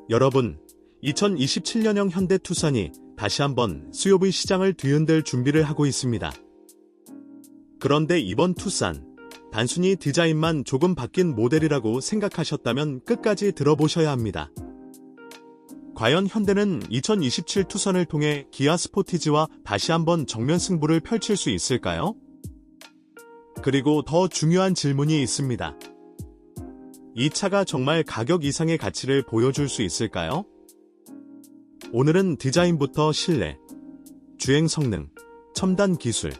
여러분, 2027년형 현대 투싼이 다시 한번 SUV 시장을 뒤흔들 준비를 하고 있습니다. 그런데 이번 투싼, 단순히 디자인만 조금 바뀐 모델이라고 생각하셨다면 끝까지 들어보셔야 합니다. 과연 현대는 2027 투싼을 통해 기아 스포티지와 다시 한번 정면 승부를 펼칠 수 있을까요? 그리고 더 중요한 질문이 있습니다. 이 차가 정말 가격 이상의 가치를 보여줄 수 있을까요? 오늘은 디자인부터 실내, 주행 성능, 첨단 기술,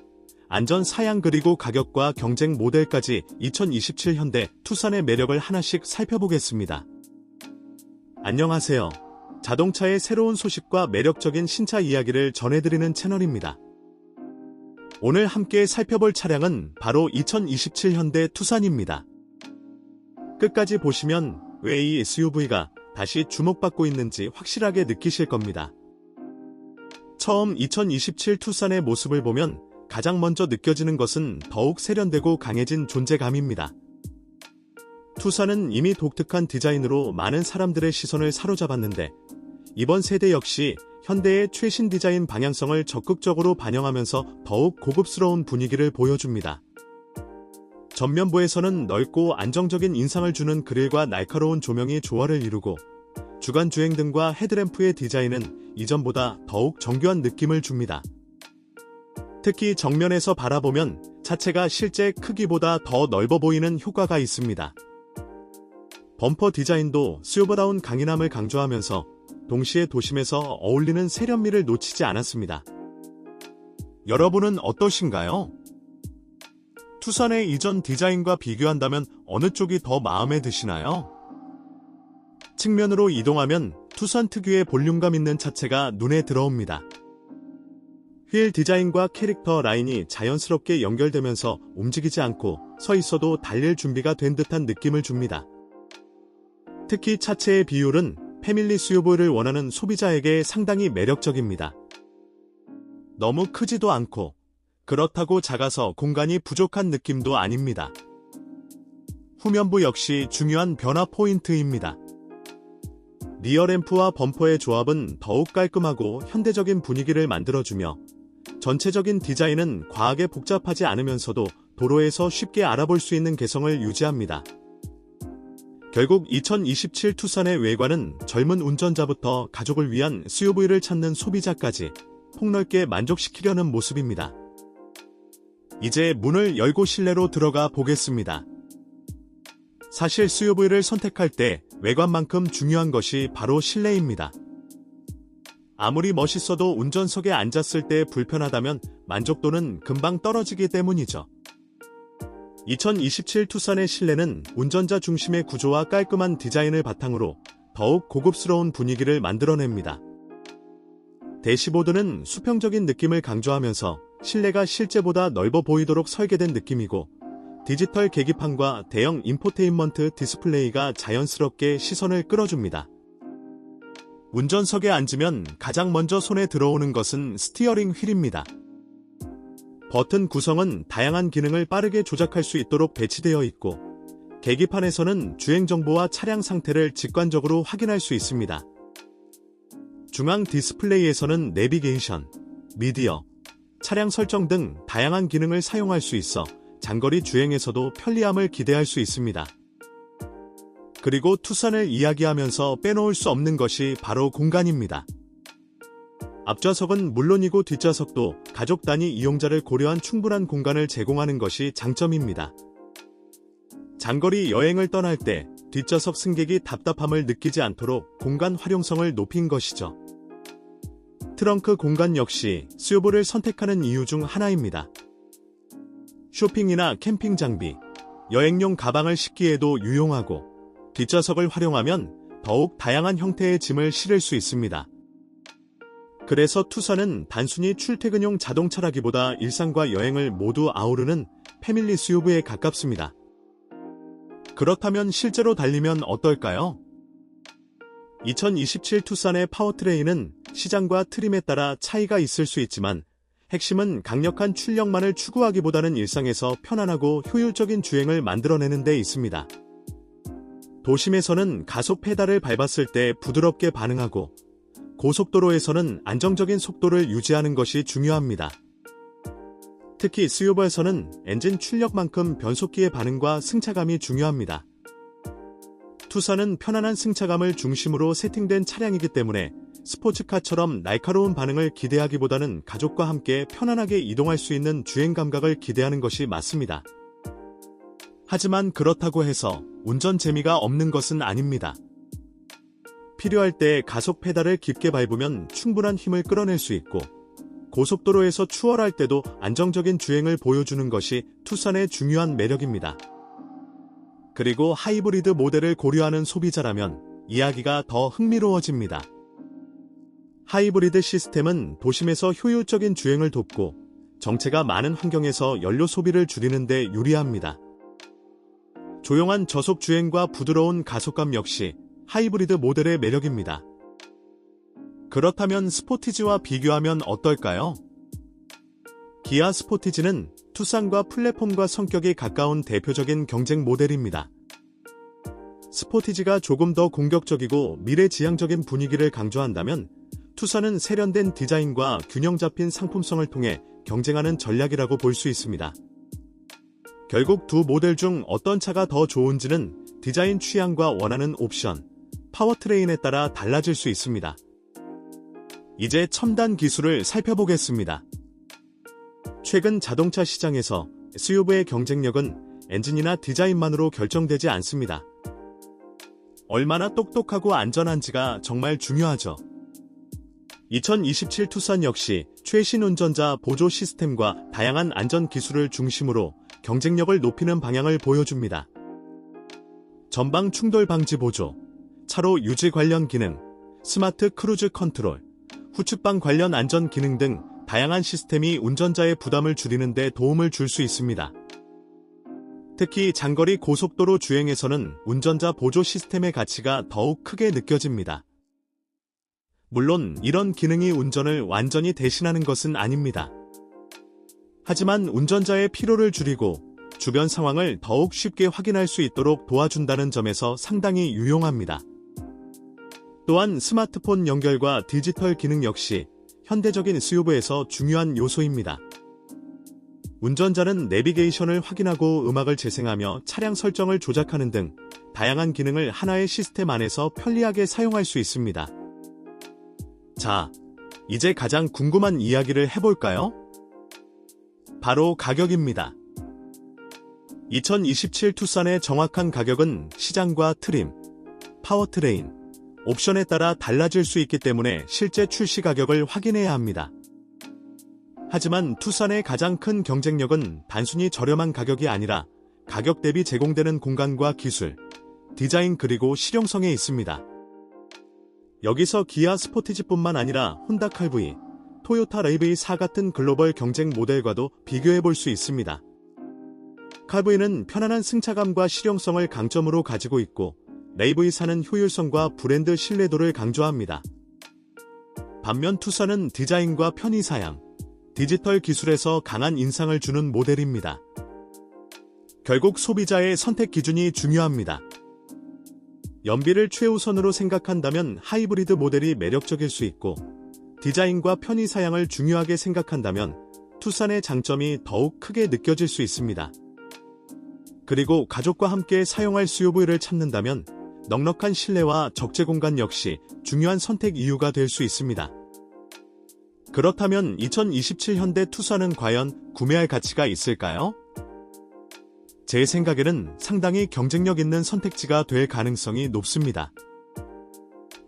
안전 사양 그리고 가격과 경쟁 모델까지 2027 현대 투싼의 매력을 하나씩 살펴보겠습니다. 안녕하세요. 자동차의 새로운 소식과 매력적인 신차 이야기를 전해드리는 채널입니다. 오늘 함께 살펴볼 차량은 바로 2027 현대 투싼입니다. 끝까지 보시면 왜 이 SUV가 다시 주목받고 있는지 확실하게 느끼실 겁니다. 처음 2027 투싼의 모습을 보면 가장 먼저 느껴지는 것은 더욱 세련되고 강해진 존재감입니다. 투싼은 이미 독특한 디자인으로 많은 사람들의 시선을 사로잡았는데 이번 세대 역시 현대의 최신 디자인 방향성을 적극적으로 반영하면서 더욱 고급스러운 분위기를 보여줍니다. 전면부에서는 넓고 안정적인 인상을 주는 그릴과 날카로운 조명이 조화를 이루고 주간 주행등과 헤드램프의 디자인은 이전보다 더욱 정교한 느낌을 줍니다. 특히 정면에서 바라보면 차체가 실제 크기보다 더 넓어 보이는 효과가 있습니다. 범퍼 디자인도 SUV다운 강인함을 강조하면서 동시에 도심에서 어울리는 세련미를 놓치지 않았습니다. 여러분은 어떠신가요? 투싼의 이전 디자인과 비교한다면 어느 쪽이 더 마음에 드시나요? 측면으로 이동하면 투싼 특유의 볼륨감 있는 차체가 눈에 들어옵니다. 휠 디자인과 캐릭터 라인이 자연스럽게 연결되면서 움직이지 않고 서 있어도 달릴 준비가 된 듯한 느낌을 줍니다. 특히 차체의 비율은 패밀리 SUV를 원하는 소비자에게 상당히 매력적입니다. 너무 크지도 않고 그렇다고 작아서 공간이 부족한 느낌도 아닙니다. 후면부 역시 중요한 변화 포인트입니다. 리어램프와 범퍼의 조합은 더욱 깔끔하고 현대적인 분위기를 만들어주며 전체적인 디자인은 과하게 복잡하지 않으면서도 도로에서 쉽게 알아볼 수 있는 개성을 유지합니다. 결국 2027 투싼의 외관은 젊은 운전자부터 가족을 위한 SUV를 찾는 소비자까지 폭넓게 만족시키려는 모습입니다. 이제 문을 열고 실내로 들어가 보겠습니다. 사실 SUV를 선택할 때 외관만큼 중요한 것이 바로 실내입니다. 아무리 멋있어도 운전석에 앉았을 때 불편하다면 만족도는 금방 떨어지기 때문이죠. 2027 투싼의 실내는 운전자 중심의 구조와 깔끔한 디자인을 바탕으로 더욱 고급스러운 분위기를 만들어냅니다. 대시보드는 수평적인 느낌을 강조하면서 실내가 실제보다 넓어 보이도록 설계된 느낌이고 디지털 계기판과 대형 인포테인먼트 디스플레이가 자연스럽게 시선을 끌어줍니다. 운전석에 앉으면 가장 먼저 손에 들어오는 것은 스티어링 휠입니다. 버튼 구성은 다양한 기능을 빠르게 조작할 수 있도록 배치되어 있고 계기판에서는 주행 정보와 차량 상태를 직관적으로 확인할 수 있습니다. 중앙 디스플레이에서는 내비게이션, 미디어, 차량 설정 등 다양한 기능을 사용할 수 있어 장거리 주행에서도 편리함을 기대할 수 있습니다. 그리고 투싼을 이야기하면서 빼놓을 수 없는 것이 바로 공간입니다. 앞좌석은 물론이고 뒷좌석도 가족 단위 이용자를 고려한 충분한 공간을 제공하는 것이 장점입니다. 장거리 여행을 떠날 때 뒷좌석 승객이 답답함을 느끼지 않도록 공간 활용성을 높인 것이죠. 트렁크 공간 역시 SUV를 선택하는 이유 중 하나입니다. 쇼핑이나 캠핑 장비, 여행용 가방을 싣기에도 유용하고 뒷좌석을 활용하면 더욱 다양한 형태의 짐을 실을 수 있습니다. 그래서 투싼은 단순히 출퇴근용 자동차라기보다 일상과 여행을 모두 아우르는 패밀리 SUV에 가깝습니다. 그렇다면 실제로 달리면 어떨까요? 2027 투싼의 파워트레인은 시장과 트림에 따라 차이가 있을 수 있지만 핵심은 강력한 출력만을 추구하기보다는 일상에서 편안하고 효율적인 주행을 만들어내는 데 있습니다. 도심에서는 가속 페달을 밟았을 때 부드럽게 반응하고 고속도로에서는 안정적인 속도를 유지하는 것이 중요합니다. 특히 SUV에서는 엔진 출력만큼 변속기의 반응과 승차감이 중요합니다. 투싼은 편안한 승차감을 중심으로 세팅된 차량이기 때문에 스포츠카처럼 날카로운 반응을 기대하기보다는 가족과 함께 편안하게 이동할 수 있는 주행 감각을 기대하는 것이 맞습니다. 하지만 그렇다고 해서 운전 재미가 없는 것은 아닙니다. 필요할 때 가속 페달을 깊게 밟으면 충분한 힘을 끌어낼 수 있고 고속도로에서 추월할 때도 안정적인 주행을 보여주는 것이 투싼의 중요한 매력입니다. 그리고 하이브리드 모델을 고려하는 소비자라면 이야기가 더 흥미로워집니다. 하이브리드 시스템은 도심에서 효율적인 주행을 돕고 정체가 많은 환경에서 연료 소비를 줄이는 데 유리합니다. 조용한 저속 주행과 부드러운 가속감 역시 하이브리드 모델의 매력입니다. 그렇다면 스포티지와 비교하면 어떨까요? 기아 스포티지는 투싼과 플랫폼과 성격이 가까운 대표적인 경쟁 모델입니다. 스포티지가 조금 더 공격적이고 미래지향적인 분위기를 강조한다면 투싼은 세련된 디자인과 균형 잡힌 상품성을 통해 경쟁하는 전략이라고 볼 수 있습니다. 결국 두 모델 중 어떤 차가 더 좋은지는 디자인 취향과 원하는 옵션, 파워트레인에 따라 달라질 수 있습니다. 이제 첨단 기술을 살펴보겠습니다. 최근 자동차 시장에서 SUV의 경쟁력은 엔진이나 디자인만으로 결정되지 않습니다. 얼마나 똑똑하고 안전한지가 정말 중요하죠. 2027 투싼 역시 최신 운전자 보조 시스템과 다양한 안전 기술을 중심으로 경쟁력을 높이는 방향을 보여줍니다. 전방 충돌 방지 보조, 차로 유지 관련 기능, 스마트 크루즈 컨트롤, 후측방 관련 안전 기능 등 다양한 시스템이 운전자의 부담을 줄이는 데 도움을 줄 수 있습니다. 특히 장거리 고속도로 주행에서는 운전자 보조 시스템의 가치가 더욱 크게 느껴집니다. 물론 이런 기능이 운전을 완전히 대신하는 것은 아닙니다. 하지만 운전자의 피로를 줄이고 주변 상황을 더욱 쉽게 확인할 수 있도록 도와준다는 점에서 상당히 유용합니다. 또한 스마트폰 연결과 디지털 기능 역시 현대적인 SUV에서 중요한 요소입니다. 운전자는 내비게이션을 확인하고 음악을 재생하며 차량 설정을 조작하는 등 다양한 기능을 하나의 시스템 안에서 편리하게 사용할 수 있습니다. 자, 이제 가장 궁금한 이야기를 해볼까요? 바로 가격입니다. 2027 투싼의 정확한 가격은 시장과 트림, 파워트레인, 옵션에 따라 달라질 수 있기 때문에 실제 출시 가격을 확인해야 합니다. 하지만 투싼의 가장 큰 경쟁력은 단순히 저렴한 가격이 아니라 가격 대비 제공되는 공간과 기술, 디자인 그리고 실용성에 있습니다. 여기서 기아 스포티지뿐만 아니라 혼다 칼브이, 토요타 레이브4 같은 글로벌 경쟁 모델과도 비교해 볼 수 있습니다. 칼브이는 편안한 승차감과 실용성을 강점으로 가지고 있고 레이브4는 효율성과 브랜드 신뢰도를 강조합니다. 반면 투싼은 디자인과 편의사양, 디지털 기술에서 강한 인상을 주는 모델입니다. 결국 소비자의 선택 기준이 중요합니다. 연비를 최우선으로 생각한다면 하이브리드 모델이 매력적일 수 있고 디자인과 편의사양을 중요하게 생각한다면 투싼의 장점이 더욱 크게 느껴질 수 있습니다. 그리고 가족과 함께 사용할 SUV를 찾는다면 넉넉한 실내와 적재 공간 역시 중요한 선택 이유가 될 수 있습니다. 그렇다면 2027 현대 투싼은 과연 구매할 가치가 있을까요? 제 생각에는 상당히 경쟁력 있는 선택지가 될 가능성이 높습니다.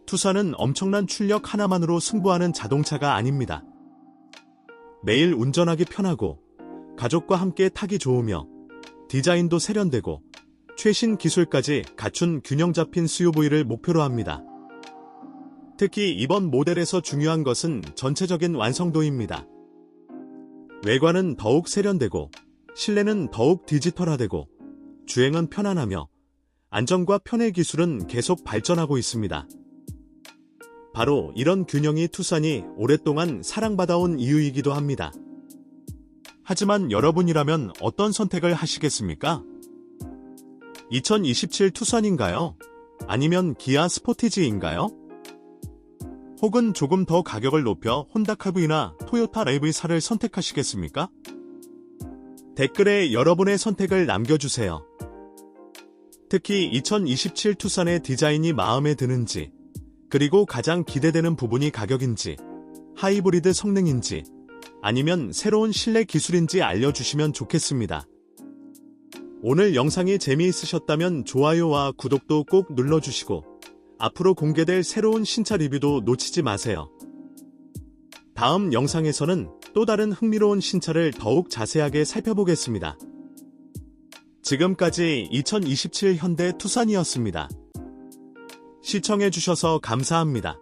투싼은 엄청난 출력 하나만으로 승부하는 자동차가 아닙니다. 매일 운전하기 편하고 가족과 함께 타기 좋으며 디자인도 세련되고 최신 기술까지 갖춘 균형 잡힌 SUV를 목표로 합니다. 특히 이번 모델에서 중요한 것은 전체적인 완성도입니다. 외관은 더욱 세련되고 실내는 더욱 디지털화되고 주행은 편안하며 안전과 편의 기술은 계속 발전하고 있습니다. 바로 이런 균형이 투싼이 오랫동안 사랑받아온 이유이기도 합니다. 하지만 여러분이라면 어떤 선택을 하시겠습니까? 2027 투싼인가요? 아니면 기아 스포티지인가요? 혹은 조금 더 가격을 높여 혼다 카브이나 토요타 RAV4를 선택하시겠습니까? 댓글에 여러분의 선택을 남겨주세요. 특히 2027 투싼의 디자인이 마음에 드는지, 그리고 가장 기대되는 부분이 가격인지, 하이브리드 성능인지, 아니면 새로운 실내 기술인지 알려주시면 좋겠습니다. 오늘 영상이 재미있으셨다면 좋아요와 구독도 꼭 눌러주시고 앞으로 공개될 새로운 신차 리뷰도 놓치지 마세요. 다음 영상에서는 또 다른 흥미로운 신차를 더욱 자세하게 살펴보겠습니다. 지금까지 2027 현대 투싼이었습니다. 시청해주셔서 감사합니다.